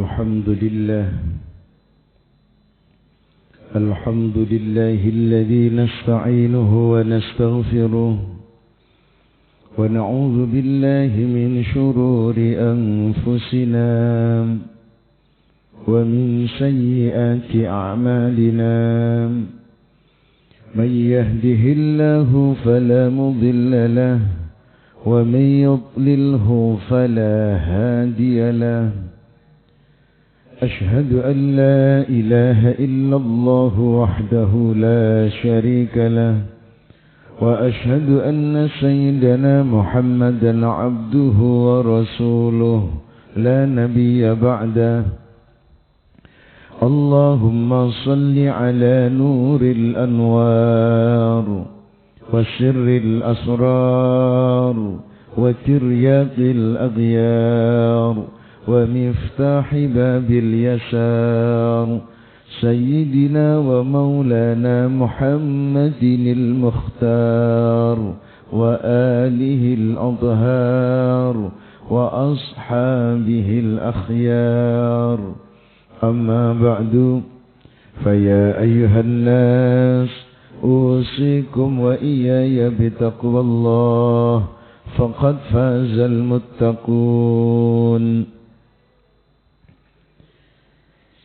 الحمد لله الذي نستعينه ونستغفره ونعوذ بالله من شرور أنفسنا ومن سيئات أعمالنا من يهده الله فلا مضل له ومن يضلله فلا هادي له أشهد أن لا إله إلا الله وحده لا شريك له وأشهد أن سيدنا محمدا عبده ورسوله لا نبي بعده اللهم صل على نور الأنوار وسر الأسرار وترياق الأغيار ومفتاح باب اليسار سيدنا ومولانا محمد المختار وآله الأطهار وأصحابه الأخيار أما بعد فيا أيها الناس أوصيكم وإياي بتقوى الله فقد فاز المتقون.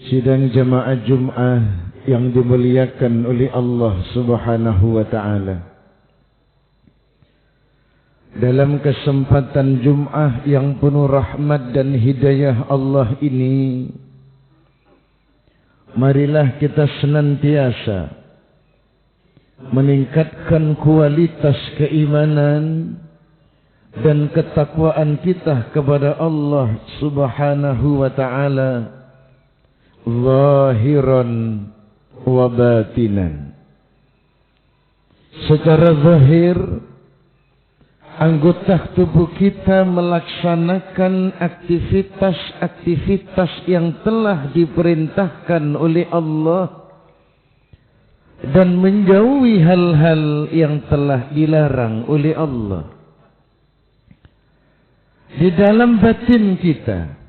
Sidang jamaah Jum'ah yang dimuliakan oleh Allah Subhanahu wa ta'ala. Dalam kesempatan Jum'ah yang penuh rahmat dan hidayah Allah ini, marilah kita senantiasa meningkatkan kualitas keimanan dan ketakwaan kita kepada Allah Subhanahu wa ta'ala zahiran wa batinan. Secara zahir, anggota tubuh kita melaksanakan aktivitas-aktivitas yang telah diperintahkan oleh Allah dan menjauhi hal-hal yang telah dilarang oleh Allah. Di dalam batin kita,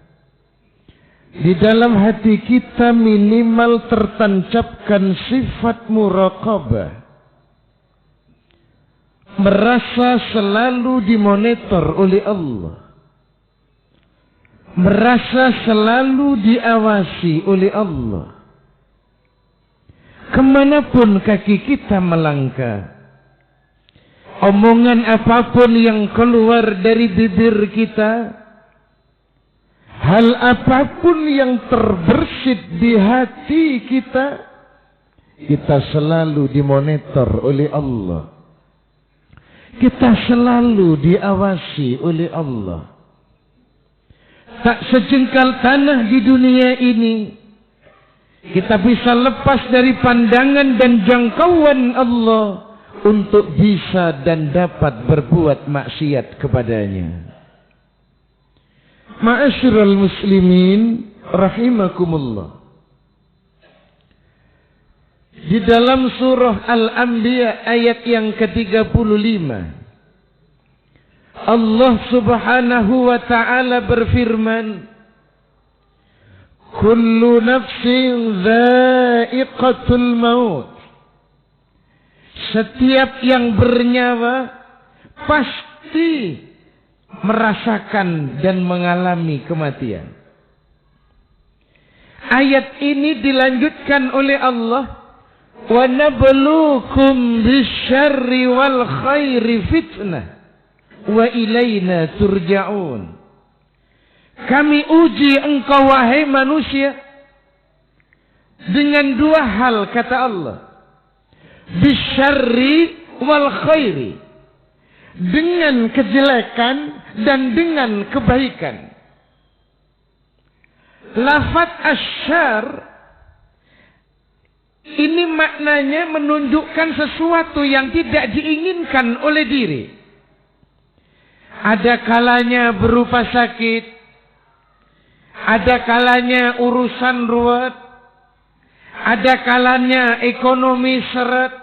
di dalam hati kita minimal tertancapkan sifat muraqabah. Merasa selalu dimonitor oleh Allah. Merasa selalu diawasi oleh Allah. Kemanapun kaki kita melangkah, omongan apapun yang keluar dari bibir kita, hal apapun yang terbersit di hati kita, kita selalu dimonitor oleh Allah. Kita selalu diawasi oleh Allah. Tak sejengkal tanah di dunia ini kita bisa lepas dari pandangan dan jangkauan Allah untuk bisa dan dapat berbuat maksiat kepadanya. Ma'asyiral muslimin rahimakumullah. Di dalam surah Al-Anbiya ayat yang ke-35, Allah Subhanahu wa ta'ala berfirman, kullu nafsin dha'iqatul maut. Setiap yang bernyawa pasti merasakan dan mengalami kematian. Ayat ini dilanjutkan oleh Allah, wa nabluukum bisyarri wal khairi fitnah wa ilaina turja'un. Kami uji engkau wahai manusia dengan dua hal, kata Allah. Bisyarri wal khairi, dengan kejelekan dan dengan kebaikan. Lafaz asyar ini maknanya menunjukkan sesuatu yang tidak diinginkan oleh diri. Ada kalanya berupa sakit, ada kalanya urusan ruwet, ada kalanya ekonomi seret,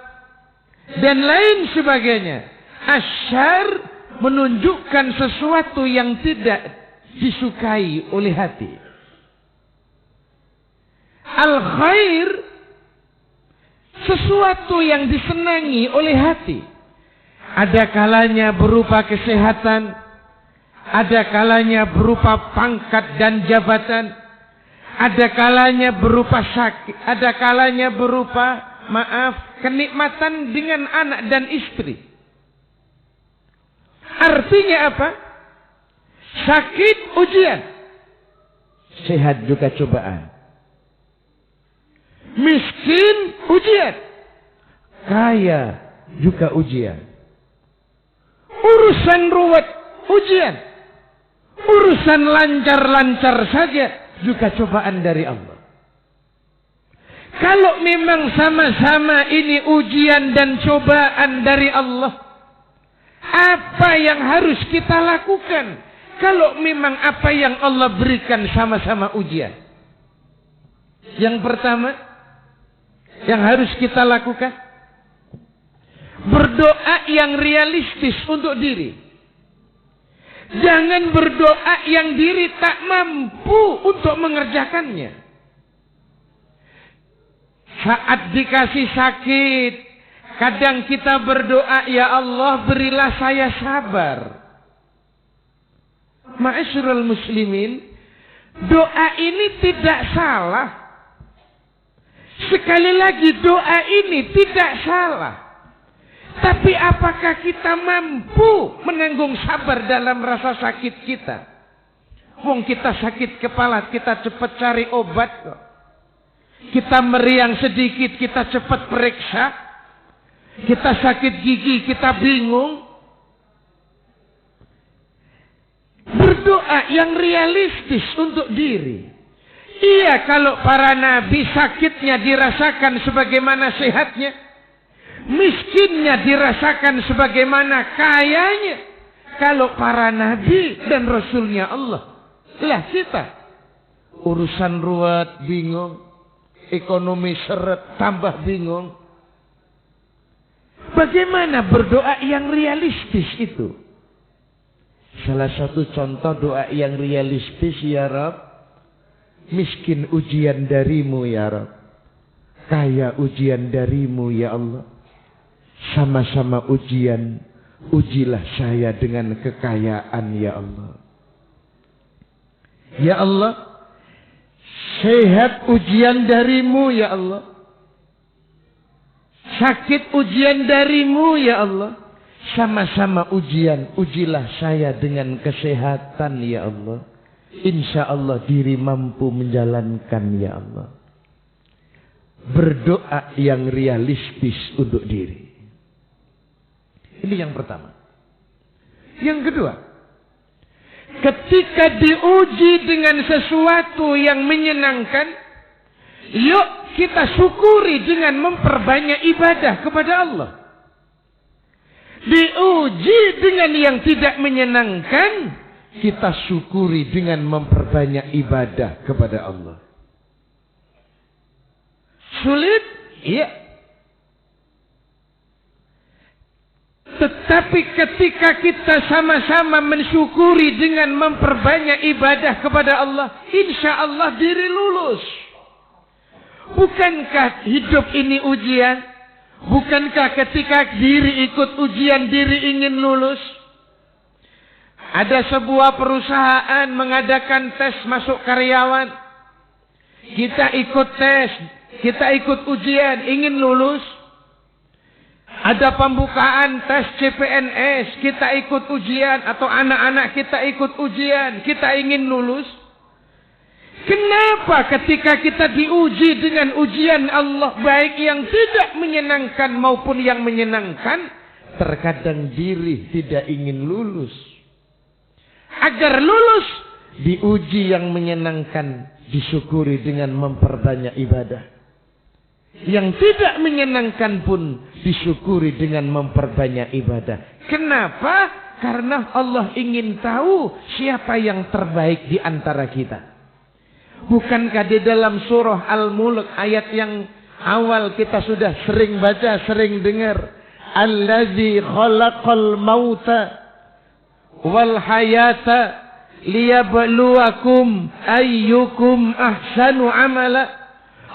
dan lain sebagainya. Asyar menunjukkan sesuatu yang tidak disukai oleh hati. Al-khair sesuatu yang disenangi oleh hati. Ada kalanya berupa kesehatan, ada kalanya berupa pangkat dan jabatan, ada kalanya berupa sakit, ada kalanya berupa kenikmatan dengan anak dan istri. Artinya apa? Sakit ujian, sehat juga cobaan. Miskin ujian, kaya juga ujian. Urusan ruwet ujian, urusan lancar-lancar saja juga cobaan dari Allah. Kalau memang sama-sama ini ujian dan cobaan dari Allah, apa yang harus kita lakukan? Kalau memang apa yang Allah berikan sama-sama ujian. Yang pertama yang harus kita lakukan, berdoa yang realistis untuk diri. Jangan berdoa yang diri tak mampu untuk mengerjakannya. Saat dikasih sakit, kadang kita berdoa, ya Allah berilah saya sabar. Ma'asyiral muslimin, doa ini tidak salah. Sekali lagi, doa ini tidak salah. Tapi apakah kita mampu menanggung sabar dalam rasa sakit kita? Wong kita sakit kepala, kita cepat cari obat kok. Kita meriang sedikit, kita cepat periksa. Kita sakit gigi, kita bingung. Berdoa yang realistis untuk diri. Iya, kalau para nabi sakitnya dirasakan sebagaimana sehatnya, miskinnya dirasakan sebagaimana kayanya. Kalau para nabi dan rasulnya Allah, lah kita urusan ruwet bingung, ekonomi seret tambah bingung. Bagaimana berdoa yang realistis itu? Salah satu contoh doa yang realistis, ya Rabb, miskin ujian darimu ya Rabb, kaya ujian darimu ya Allah. Sama-sama ujian, ujilah saya dengan kekayaan ya Allah. Ya Allah, sehat ujian darimu ya Allah. Sakit ujian darimu ya Allah. Sama-sama ujian, ujilah saya dengan kesehatan ya Allah. Insya Allah diri mampu menjalankan ya Allah. Berdoa yang realistis untuk diri. Ini yang pertama. Yang kedua, ketika diuji dengan sesuatu yang menyenangkan, yuk kita syukuri dengan memperbanyak ibadah kepada Allah. Diuji dengan yang tidak menyenangkan, kita syukuri dengan memperbanyak ibadah kepada Allah. Sulit? Iya. Tetapi ketika kita sama-sama mensyukuri dengan memperbanyak ibadah kepada Allah, insya Allah diri lulus. Bukankah hidup ini ujian? Bukankah ketika diri ikut ujian, diri ingin lulus? Ada sebuah perusahaan mengadakan tes masuk karyawan. Kita ikut tes, kita ikut ujian, ingin lulus. Ada pembukaan tes CPNS, kita ikut ujian, atau anak-anak kita ikut ujian, kita ingin lulus. Kenapa ketika kita diuji dengan ujian Allah, baik yang tidak menyenangkan maupun yang menyenangkan, terkadang diri tidak ingin lulus? Agar lulus, diuji yang menyenangkan, disyukuri dengan memperbanyak ibadah. Yang tidak menyenangkan pun disyukuri dengan memperbanyak ibadah. Kenapa? Karena Allah ingin tahu siapa yang terbaik di antara kita. Bukankah di dalam surah Al-Mulk ayat yang awal kita sudah sering baca, sering dengar, Allazi khalaqal mauta wal hayata liyabluwakum ayyukum ahsanu amala.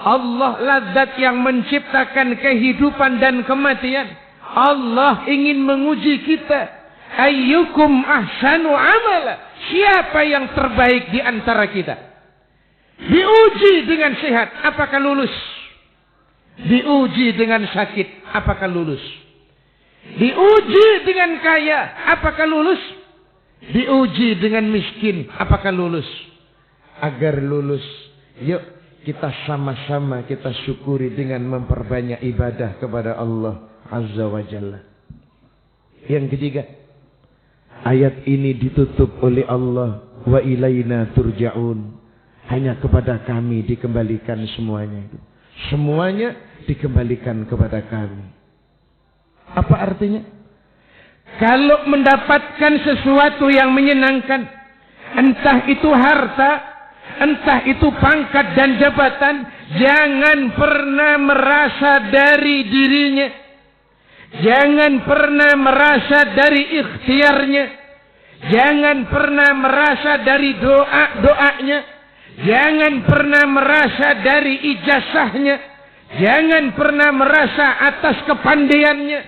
Allah lazat yang menciptakan kehidupan dan kematian. Allah ingin menguji kita. Ayyukum ahsanu amala. Siapa yang terbaik di antara kita? Diuji dengan sehat, apakah lulus? Diuji dengan sakit, apakah lulus? Diuji dengan kaya, apakah lulus? Diuji dengan miskin, apakah lulus? Agar lulus, yuk kita sama-sama kita syukuri dengan memperbanyak ibadah kepada Allah Azza wa Jalla. Yang ketiga, ayat ini ditutup oleh Allah, wa ilaina turja'un. Hanya kepada kami dikembalikan semuanya itu. Semuanya dikembalikan kepada kami. Apa artinya? Kalau mendapatkan sesuatu yang menyenangkan, entah itu harta, entah itu pangkat dan jabatan, jangan pernah merasa dari dirinya. Jangan pernah merasa dari ikhtiarnya. Jangan pernah merasa dari doa-doanya. Jangan pernah merasa dari ijazahnya. Jangan pernah merasa atas kepandaiannya.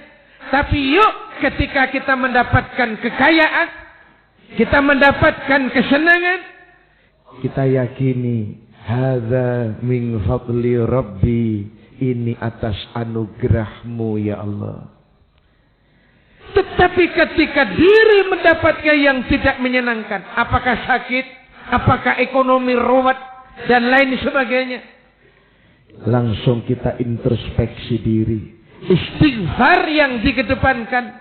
Tapi yuk ketika kita mendapatkan kekayaan, kita mendapatkan kesenangan, kita yakini hadza min fadli rabbi, ini atas anugerahmu ya Allah. Tetapi ketika diri mendapatkan yang tidak menyenangkan, apakah sakit, apakah ekonomi ruwet dan lain sebagainya, langsung kita introspeksi diri. Istighfar yang dikedepankan,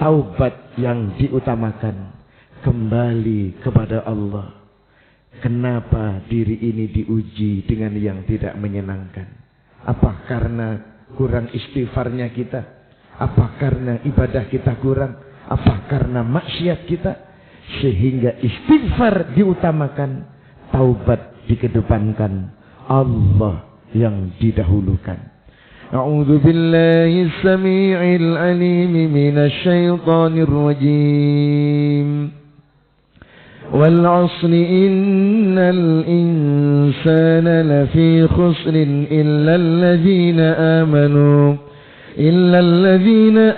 taubat yang diutamakan, kembali kepada Allah. Kenapa diri ini diuji dengan yang tidak menyenangkan? Apa karena kurang istighfarnya kita? Apa karena ibadah kita kurang? Apa karena maksiat kita? Sehingga istighfar diutamakan, taubat dikedepankan, Allah yang didahulukan. A'udzu billahi as-sami'il 'alim minasy syaithanir rajim. Wal 'asri innal insana lafi khusrin illa alladhina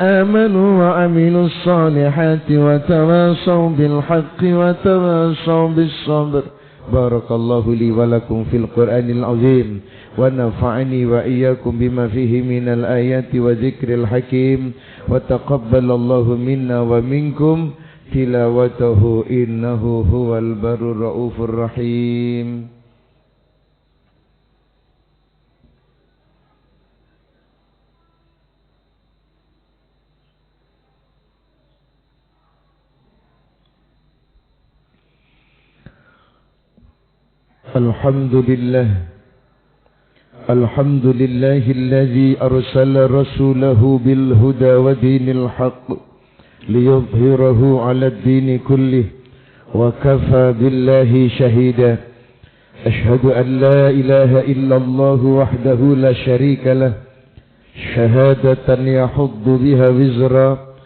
amanu wa 'amilus solihati wa tawasaw bil haqqi wa tawasaw bis sabr. Barakallahu li wa lakum fil Qur'anil azim wa nafa'ani wa iyyakum bima fihi minal ayati wa dzikril hakim wa taqabbalallahu minna wa minkum tilawatahu innahu huwal barur raufur rahim. Alhamdulillahilladzi arsala rasulahu bil huda wa dinil haqq liyudhhirahu 'alad dini kullih wa kafa billahi shahida. Ashhadu an la ilaha illallah wahdahu la sharika lah shahadatan yahuddu biha wizra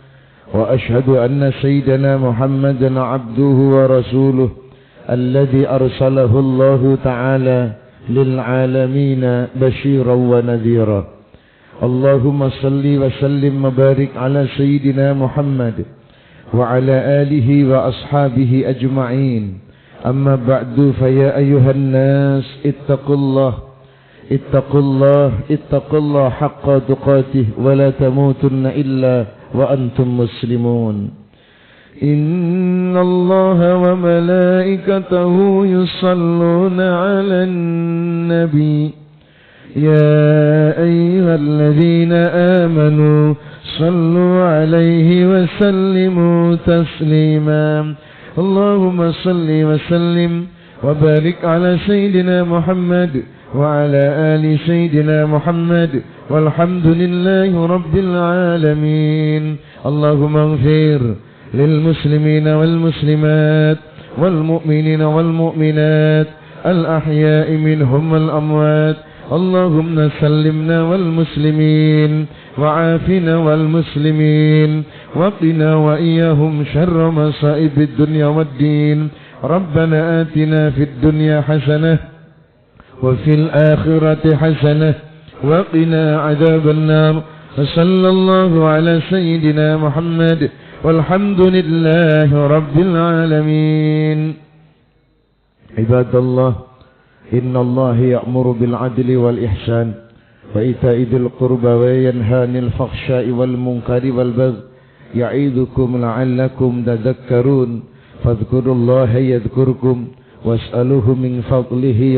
wa ashhadu anna sayyidana Muhammadan 'abduhu wa rasuluhu الذي أرسله الله تعالى للعالمين بشيرا ونذيرا. اللهم صل وسلم وبارك على سيدنا محمد وعلى آله وأصحابه أجمعين. أما بعد فيا أيها الناس اتقوا الله حق تقاته ولا تموتن إلا وأنتم مسلمون. إن الله وملائكته يصلون على النبي يا أيها الذين آمنوا صلوا عليه وسلموا تسليما. اللهم صل وسلم وبارك على سيدنا محمد وعلى آل سيدنا محمد والحمد لله رب العالمين. اللهم اغفر للمسلمين والمسلمات والمؤمنين والمؤمنات الأحياء منهم والأموات. اللهم سلمنا والمسلمين وعافنا والمسلمين وقنا وإياهم شر مصائب الدنيا والدين. ربنا آتنا في الدنيا حسنة وفي الآخرة حسنة وقنا عذاب النار. وصلى الله على سيدنا محمد والحمد لله رب العالمين. عباد الله، إن الله يأمر بالعدل والإحسان وإيتاء ذي القربى وينهى عن الفحشاء والمنكر والبغي يعظكم لعلكم تذكرون. فاذكروا الله يذكركم واسألوه من فضله